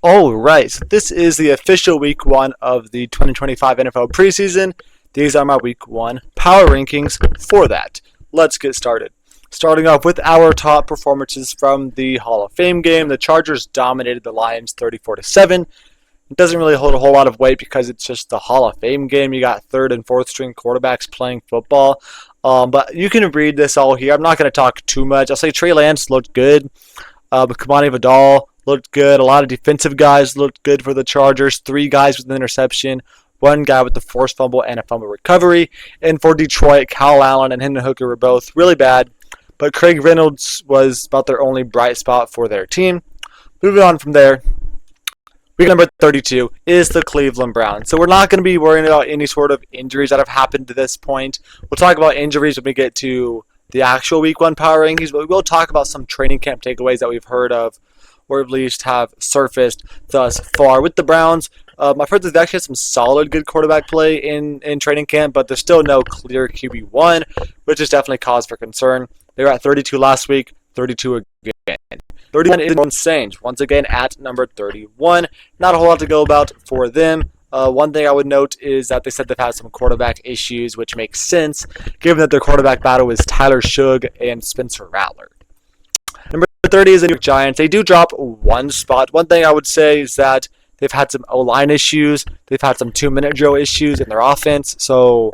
Alright, so this is the official week 1 of the 2025 NFL preseason. These are my week 1 power rankings for that. Let's get started. Starting off with our top performances from the Hall of Fame game. The Chargers dominated the Lions 34-7. It doesn't really hold a whole lot of weight because it's just the Hall of Fame game. You got third and fourth string quarterbacks playing football. But you can read this all here. I'm not going to talk too much. I'll say Trey Lance looked good. But Kamani Vidal looked good. A lot of defensive guys looked good for the Chargers. 3 guys with an interception. 1 guy with the forced fumble and a fumble recovery. And for Detroit, Kyle Allen and Hendon Hooker were both really bad. But Craig Reynolds was about their only bright spot for their team. Moving on from there, week number 32 is the Cleveland Browns. So we're not going to be worrying about any sort of injuries that have happened to this point. We'll talk about injuries when we get to the actual week 1 power rankings, but we will talk about some training camp takeaways that we've heard of or at least have surfaced thus far. With the Browns, I've heard that they actually had some solid good quarterback play in training camp, but there's still no clear QB1, which is definitely cause for concern. They were at 32 last week, 32 again. 31 is insane. Once again at number 31. Not a whole lot to go about for them. One thing I would note is that they said they've had some quarterback issues, which makes sense, given that their quarterback battle is Tyler Shugg and Spencer Rattler. Number 30 is the New York Giants. They do drop 1 spot. One thing I would say is that they've had some O-line issues. They've had some 2-minute drill issues in their offense. So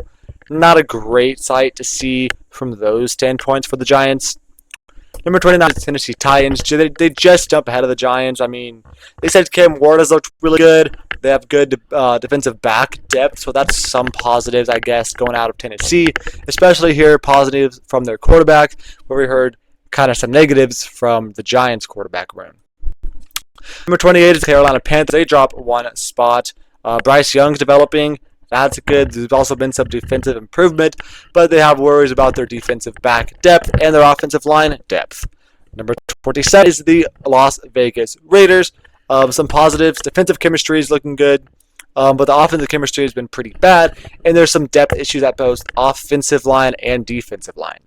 not a great sight to see from those standpoints for the Giants. Number 29 is Tennessee Titans. They just jump ahead of the Giants. I mean, they said Cam Ward has looked really good. They have good defensive back depth, so that's some positives, I guess, going out of Tennessee. Especially here, positives from their quarterback, where we heard kind of some negatives from the Giants quarterback room. Number 28 is Carolina Panthers. They drop 1 spot. Bryce Young's developing. That's good. There's also been some defensive improvement, but they have worries about their defensive back depth and their offensive line depth. Number 27 is the Las Vegas Raiders. Some positives. Defensive chemistry is looking good, but the offensive chemistry has been pretty bad, and there's some depth issues at both offensive line and defensive line.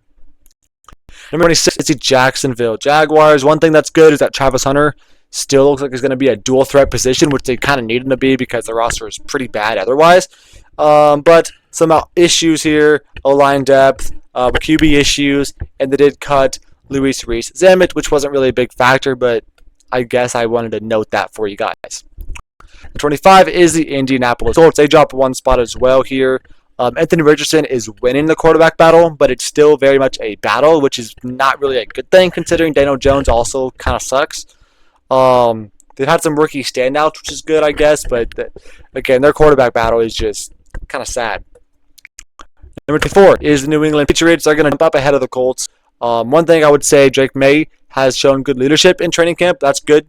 Number 26 is the Jacksonville Jaguars. One thing that's good is that Travis Hunter still looks like he's going to be a dual threat position, which they kind of need him to be because the roster is pretty bad otherwise. But some issues here, O-line depth, QB issues, and they did cut Luis Reese-Zammit, which wasn't really a big factor, but I guess I wanted to note that for you guys. 25 is the Indianapolis Colts. They dropped 1 spot as well here. Anthony Richardson is winning the quarterback battle, but it's still very much a battle, which is not really a good thing considering Daniel Jones also kind of sucks. They've had some rookie standouts, which is good, I guess, but again, their quarterback battle is just kind of sad. Number 24 is the New England Patriots. They're going to jump up ahead of the Colts. One thing I would say, Drake May has shown good leadership in training camp. That's good.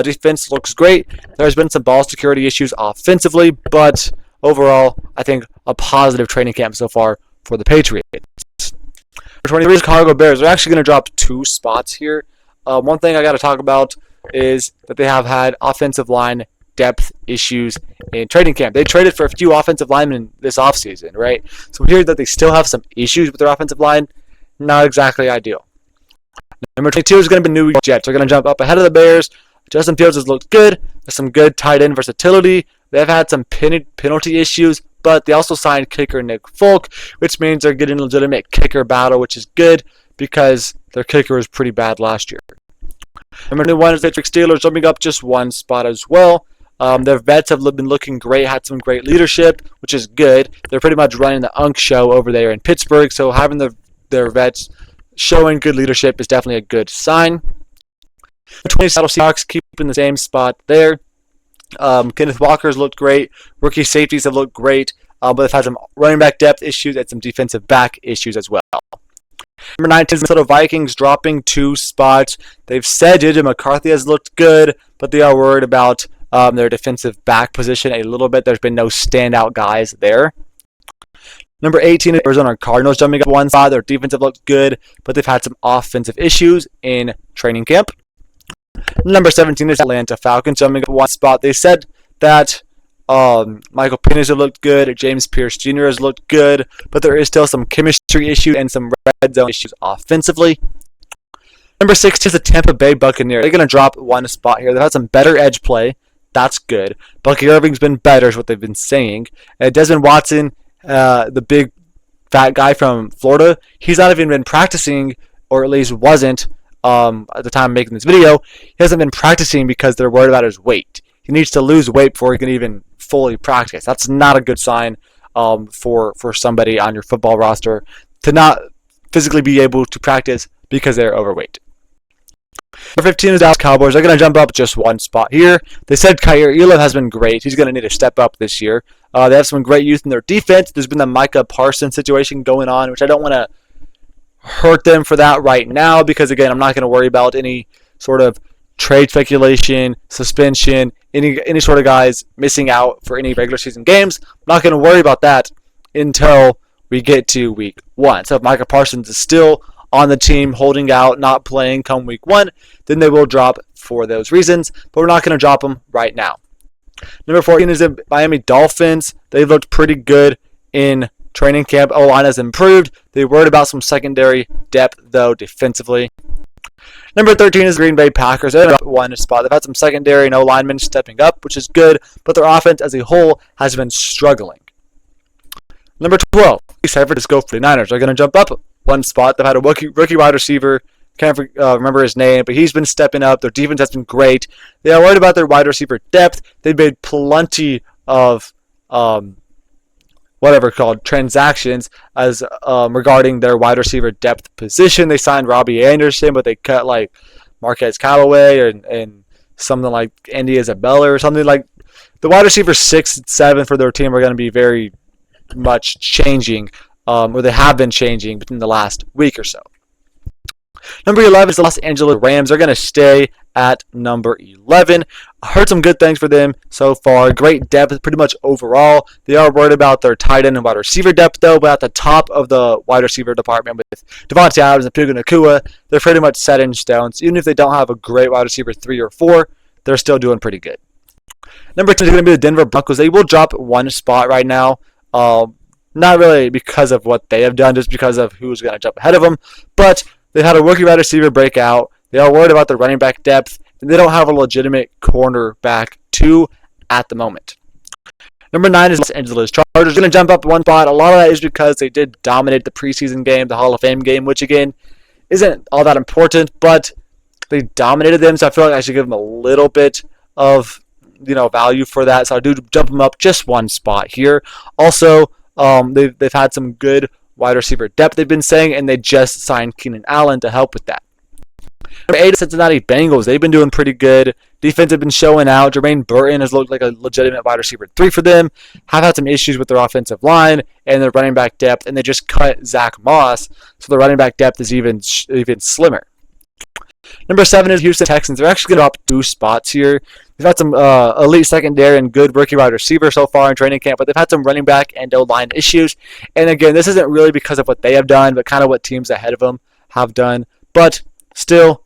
Defense looks great. There's been some ball security issues offensively, but overall, I think a positive training camp so far for the Patriots. Number 23 is Chicago Bears. They're actually going to drop 2 spots here. One thing I got to talk about is that they have had offensive line depth issues in training camp. They traded for a few offensive linemen this offseason, right? So we hear that they still have some issues with their offensive line. Not exactly ideal. Number 22 is going to be New York Jets. They're going to jump up ahead of the Bears. Justin Fields has looked good. There's some good tight end versatility. They've had some penalty issues, but they also signed kicker Nick Folk, which means they're getting a legitimate kicker battle, which is good because their kicker was pretty bad last year. Number 21 is the Pittsburgh Steelers, jumping up just 1 spot as well. Their vets have been looking great, had some great leadership, which is good. They're pretty much running the Unk show over there in Pittsburgh, so having their vets showing good leadership is definitely a good sign. The 20 Seattle Seahawks keeping the same spot there. Kenneth Walker's looked great. Rookie safeties have looked great, but they've had some running back depth issues and some defensive back issues as well. Number 19 is the Minnesota Vikings, dropping 2 spots. They've said JJ McCarthy has looked good, but they are worried about their defensive back position a little bit. There's been no standout guys there. Number 18 is Arizona Cardinals, jumping up 1 spot. Their defense have looked good, but they've had some offensive issues in training camp. Number 17 is Atlanta Falcons, jumping up 1 spot. They said that Michael Penix has looked good, James Pierce Jr. has looked good, but there is still some chemistry issues and some red zone issues offensively. Number 6 is the Tampa Bay Buccaneers. They're going to drop 1 spot here. They've had some better edge play. That's good. Bucky Irving's been better, is what they've been saying. Desmond Watson, the big fat guy from Florida, he's not even been practicing, or at least wasn't at the time of making this video. He hasn't been practicing because they're worried about his weight. He needs to lose weight before he can even fully practice. That's not a good sign for somebody on your football roster to not physically be able to practice because they're overweight. Number 15 is Dallas Cowboys. They're going to jump up just one spot here. They said Kaiir Elam has been great. He's going to need to step up this year. They have some great youth in their defense. There's been the Micah Parsons situation going on, which I don't want to hurt them for that right now because, again, I'm not going to worry about any sort of trade speculation, suspension, any sort of guys missing out for any regular season games. I'm not going to worry about that until we get to week 1. So if Micah Parsons is still on the team, holding out, not playing come week 1, then they will drop for those reasons, but we're not going to drop them right now. Number 14 is the Miami Dolphins. They looked pretty good in training camp. O-line has improved. They worried about some secondary depth, though, defensively. Number 13 is the Green Bay Packers. They're up one spot. They've had some secondary and O-linemen stepping up, which is good, but their offense as a whole has been struggling. Number 12, San Francisco 49ers. They're going to jump up one spot. They've had a rookie wide receiver. Can't remember his name, but he's been stepping up. Their defense has been great. They are worried about their wide receiver depth. They've made plenty of transactions as regarding their wide receiver depth position. They signed Robbie Anderson, but they cut like Marquez Callaway and something like Andy Isabella or something like. The wide receiver 6 and 7 for their team are going to be very much changing, or they have been changing within the last week or so. Number 11 is the Los Angeles Rams. They're going to stay at number 11. I heard some good things for them so far. Great depth pretty much overall. They are worried about their tight end and wide receiver depth, though, but at the top of the wide receiver department with Devontae Adams and Puka Nacua, they're pretty much set in stone. So even if they don't have a great wide receiver 3 or 4, they're still doing pretty good. Number 2 is going to be the Denver Broncos. They will drop one spot right now. Not really because of what they have done, just because of who's going to jump ahead of them, but they've had a rookie wide receiver breakout. They are worried about the running back depth, and they don't have a legitimate cornerback 2 at the moment. Number 9 is Los Angeles Chargers. Going to jump up one spot. A lot of that is because they did dominate the preseason game, the Hall of Fame game, which again isn't all that important, but they dominated them, so I feel like I should give them a little bit of value for that. So I do jump them up just one spot here. Also, they've had some good wide receiver depth, they've been saying, and they just signed Keenan Allen to help with that. Number 8 is Cincinnati Bengals. They've been doing pretty good. Defense have been showing out. Jermaine Burton has looked like a legitimate wide receiver 3 for them. Have had some issues with their offensive line and their running back depth, and they just cut Zach Moss, so the running back depth is even slimmer. Number 7 is Houston Texans. They're actually going to drop 2 spots here. They've had some elite secondary and good rookie wide receiver so far in training camp, but they've had some running back and O-line issues. And again, this isn't really because of what they have done, but kind of what teams ahead of them have done. But still,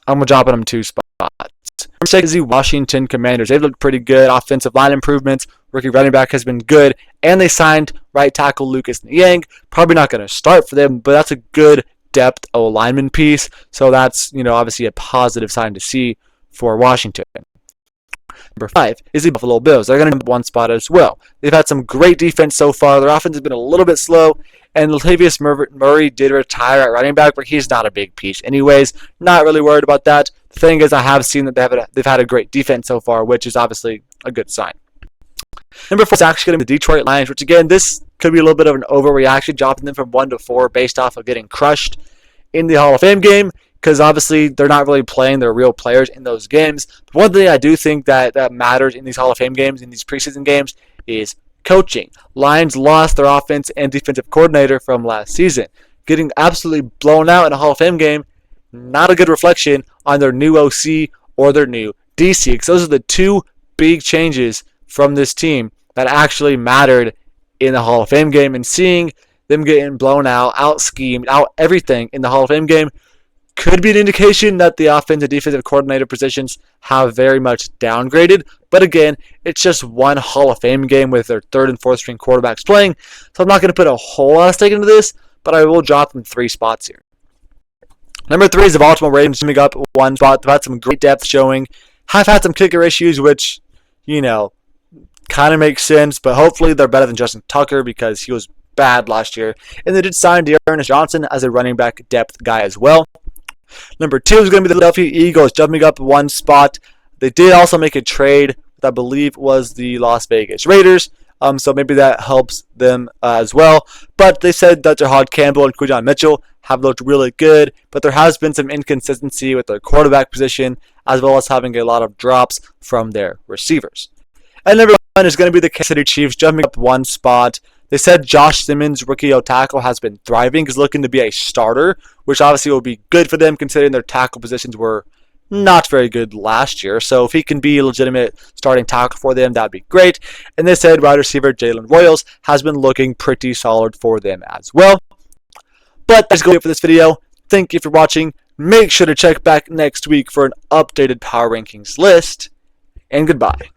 I'm dropping them 2 spots. Number 6 is the Washington Commanders. They've looked pretty good. Offensive line improvements. Rookie running back has been good. And they signed right tackle Lucas Niang. Probably not going to start for them, but that's a good depth O-lineman piece. So that's, obviously a positive sign to see for Washington. Number 5 is the Buffalo Bills. They're going to jump one spot as well. They've had some great defense so far. Their offense has been a little bit slow, and Latavius Murray did retire at running back, but he's not a big piece. Anyways, not really worried about that. The thing is, I have seen that they've had a great defense so far, which is obviously a good sign. Number 4 is actually going to be the Detroit Lions, which again, this could be a little bit of an overreaction, dropping them from 1 to 4 based off of getting crushed in the Hall of Fame game, because obviously they're not really playing their real players in those games. But one thing I do think that matters in these Hall of Fame games, in these preseason games, is coaching. Lions lost their offense and defensive coordinator from last season. Getting absolutely blown out in a Hall of Fame game, not a good reflection on their new OC or their new DC, because those are the 2 big changes from this team that actually mattered in the Hall of Fame game. And seeing them getting blown out schemed, out everything in the Hall of Fame game could be an indication that the offensive and defensive coordinator positions have very much downgraded. But again, it's just one Hall of Fame game with their 3rd and 4th string quarterbacks playing. So I'm not going to put a whole lot of stake into this, but I will drop them 3 spots here. Number 3 is the Baltimore Ravens, moving up one spot. They've had some great depth showing. have had some kicker issues, which, kind of makes sense, but hopefully they're better than Justin Tucker because he was bad last year. And they did sign D'Ernest Johnson as a running back depth guy as well. Number 2 is going to be the Philadelphia Eagles, jumping up one spot. They did also make a trade that I believe was the Las Vegas Raiders, so maybe that helps them as well. But they said that Jahad Campbell and Quinjon Mitchell have looked really good, but there has been some inconsistency with their quarterback position, as well as having a lot of drops from their receivers. And number 1 is going to be the Kansas City Chiefs, jumping up one spot. They said Josh Simmons, rookie tackle, has been thriving. He's looking to be a starter, which obviously will be good for them considering their tackle positions were not very good last year. So if he can be a legitimate starting tackle for them, that would be great. And they said wide receiver Jalen Royals has been looking pretty solid for them as well. But that's going to be it for this video. Thank you for watching. Make sure to check back next week for an updated power rankings list. And goodbye.